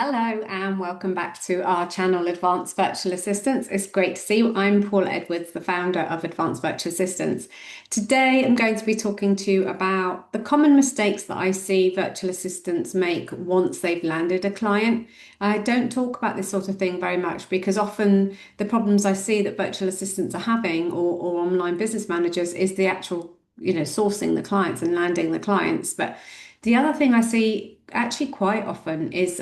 Hello and welcome back to our channel, Advanced Virtual Assistants. It's great to see you. I'm Paula Edwards, the founder of Advanced Virtual Assistants. Today, I'm going to be talking to you about the common mistakes that I see virtual assistants make once they've landed a client. I don't talk about this sort of thing very much because often the problems I see that virtual assistants are having or online business managers is the actual, sourcing the clients and landing the clients. But the other thing I see actually quite often is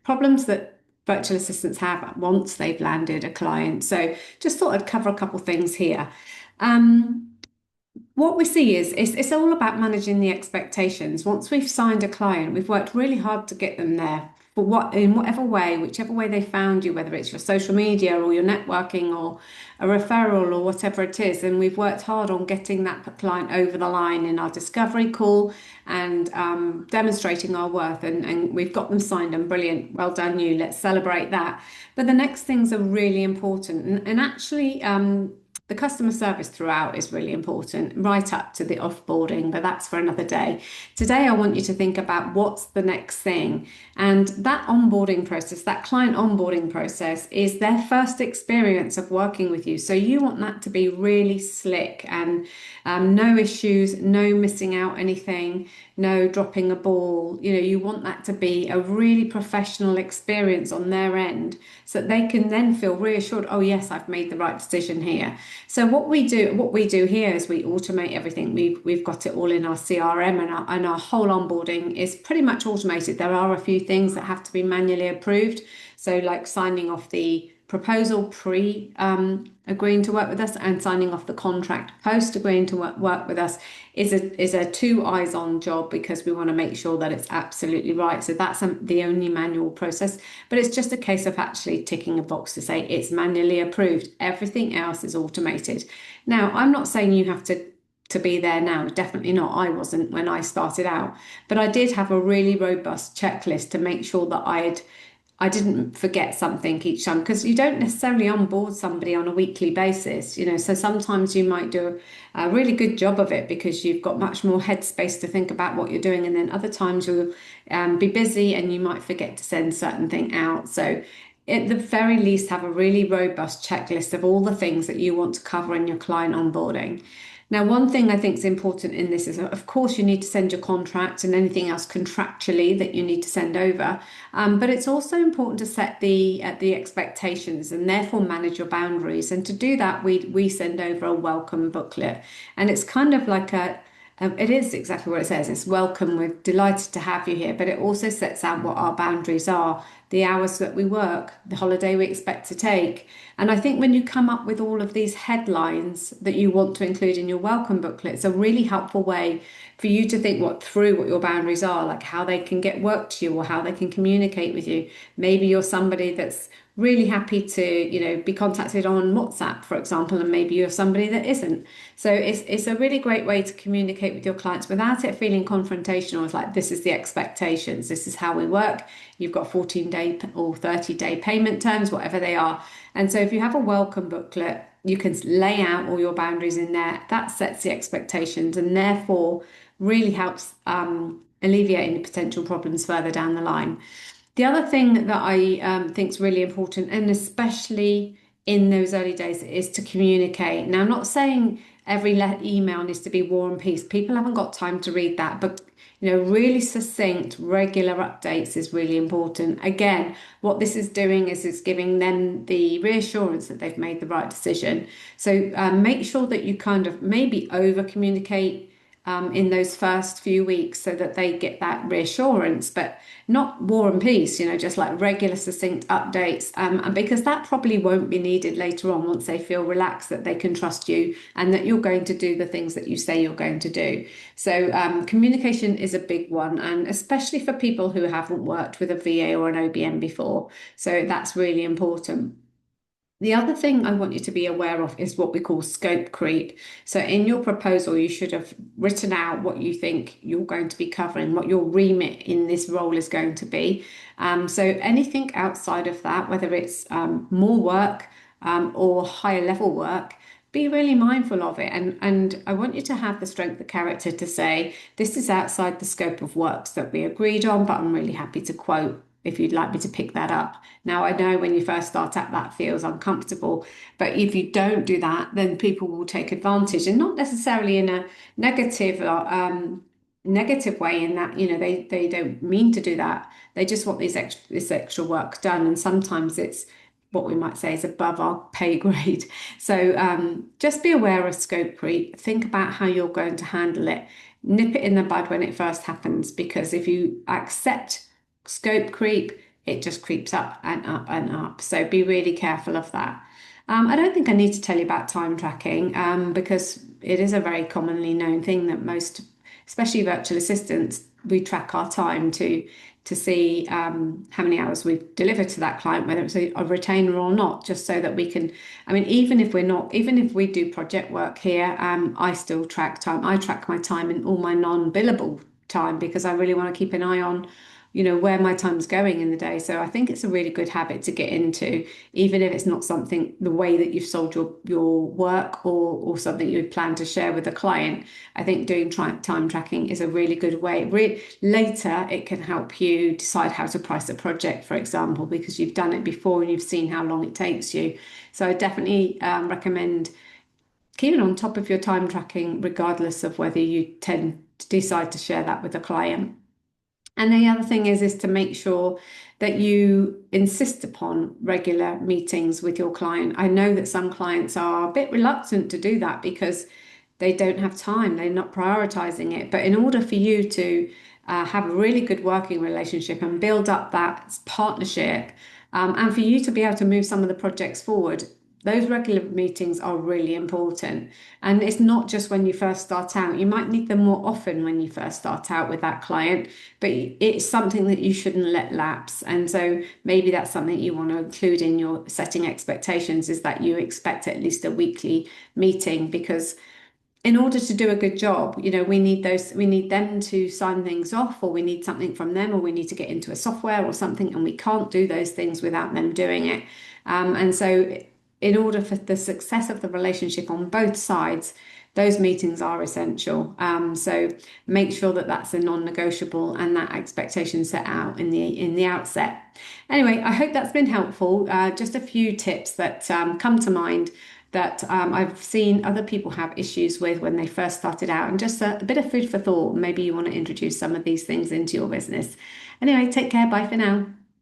problems that virtual assistants have once they've landed a client. So just thought I'd cover a couple things here. Um, what we see is it's all about managing the expectations. Once we've signed a client, we've worked really hard to get them there for in whatever way, whichever way they found you, whether it's your social media or your networking or a referral or whatever it is. And we've worked hard on getting that client over the line in our discovery call and demonstrating our worth. And we've got them signed and brilliant. Well done, you. Let's celebrate that. But the next things are really important. And actually, the customer service throughout is really important, right up to the offboarding, but that's for another day. Today, I want you to think about what's the next thing. And that onboarding process, that client onboarding process, is their first experience of working with you. So you want that to be really slick and no issues, no missing out anything, no dropping a ball. You want that to be a really professional experience on their end so that they can then feel reassured, oh yes, I've made the right decision here. So what we do here is we automate everything. We've got it all in our CRM, and our whole onboarding is pretty much automated. There are a few things that have to be manually approved. So like signing off the proposal agreeing to work with us and signing off the contract post agreeing to work with us is a two eyes on job because we want to make sure that it's absolutely right. So that's the only manual process, but it's just a case of actually ticking a box to say it's manually approved. Everything else is automated. Now, I'm not saying you have to be there now. Definitely not. I wasn't when I started out, but I did have a really robust checklist to make sure that I didn't forget something each time, because you don't necessarily onboard somebody on a weekly basis, so sometimes you might do a really good job of it because you've got much more headspace to think about what you're doing, and then other times you'll be busy and you might forget to send certain thing out. So at the very least, have a really robust checklist of all the things that you want to cover in your client onboarding. Now, one thing I think is important in this is, of course, you need to send your contract and anything else contractually that you need to send over. But it's also important to set the expectations and therefore manage your boundaries. And to do that, we send over a welcome booklet, and it's kind of like it is exactly what it says. It's welcome. We're delighted to have you here. But it also sets out what our boundaries are, the hours that we work, the holiday we expect to take. And I think when you come up with all of these headlines that you want to include in your welcome booklet, it's a really helpful way for you to think through what your boundaries are, like how they can get work to you or how they can communicate with you. Maybe you're somebody that's really happy to, be contacted on WhatsApp, for example, and maybe you're somebody that isn't. So it's a really great way to communicate with your clients without it feeling confrontational. It's like, this is the expectations, this is how we work. You've got 14-day or 30-day payment terms, whatever they are. And so if you have a welcome booklet, you can lay out all your boundaries in there. That sets the expectations and therefore really helps alleviate any potential problems further down the line. The other thing that I think is really important, and especially in those early days, is to communicate. Now, I'm not saying every email needs to be War and Peace. People haven't got time to read that, but really succinct, regular updates is really important. Again, what this is doing is it's giving them the reassurance that they've made the right decision. So make sure that you kind of maybe over communicate in those first few weeks so that they get that reassurance, but not War and Peace, just like regular succinct updates, and because that probably won't be needed later on once they feel relaxed that they can trust you and that you're going to do the things that you say you're going to do. So communication is a big one, and especially for people who haven't worked with a VA or an OBM before. So that's really important. The other thing I want you to be aware of is what we call scope creep. So in your proposal, you should have written out what you think you're going to be covering, what your remit in this role is going to be. So anything outside of that, whether it's more work or higher level work, be really mindful of it. And I want you to have the strength of character to say, this is outside the scope of works that we agreed on, but I'm really happy to quote if you'd like me to pick that up. Now, I know when you first start out, that feels uncomfortable, but if you don't do that, then people will take advantage, and not necessarily in a negative or negative way, in that, they don't mean to do that. They just want this extra work done, and sometimes it's what we might say is above our pay grade. So just be aware of scope creep. Think about how you're going to handle it. Nip it in the bud when it first happens, because if you accept scope creep, it just creeps up and up and up. So be really careful of that. I don't think I need to tell you about time tracking, because it is a very commonly known thing that most, especially virtual assistants, we track our time to see how many hours we've delivered to that client, whether it's a retainer or not, just so that we can, I mean, even if we do project work here, I still track time. I track my time and all my non-billable time, because I really want to keep an eye on, where my time's going in the day. So I think it's a really good habit to get into, even if it's not something, the way that you've sold your work, or something you plan to share with a client. I think doing time tracking is a really good way. Later, it can help you decide how to price a project, for example, because you've done it before and you've seen how long it takes you. So I definitely recommend keeping on top of your time tracking, regardless of whether you tend to decide to share that with a client. And the other thing is to make sure that you insist upon regular meetings with your client. I know that some clients are a bit reluctant to do that because they don't have time, they're not prioritizing it. But in order for you to have a really good working relationship and build up that partnership, and for you to be able to move some of the projects forward, those regular meetings are really important. And it's not just when you first start out. You might need them more often when you first start out with that client, but it's something that you shouldn't let lapse. And so maybe that's something you want to include in your setting expectations, is that you expect at least a weekly meeting, because in order to do a good job, we need them to sign things off, or we need something from them, or we need to get into a software or something, and we can't do those things without them doing it. And so in order for the success of the relationship on both sides, those meetings are essential. So make sure that that's a non-negotiable, and that expectation set out in the outset. Anyway, I hope that's been helpful. Just a few tips that come to mind that I've seen other people have issues with when they first started out, and just a bit of food for thought. Maybe you want to introduce some of these things into your business. Anyway, take care. Bye for now.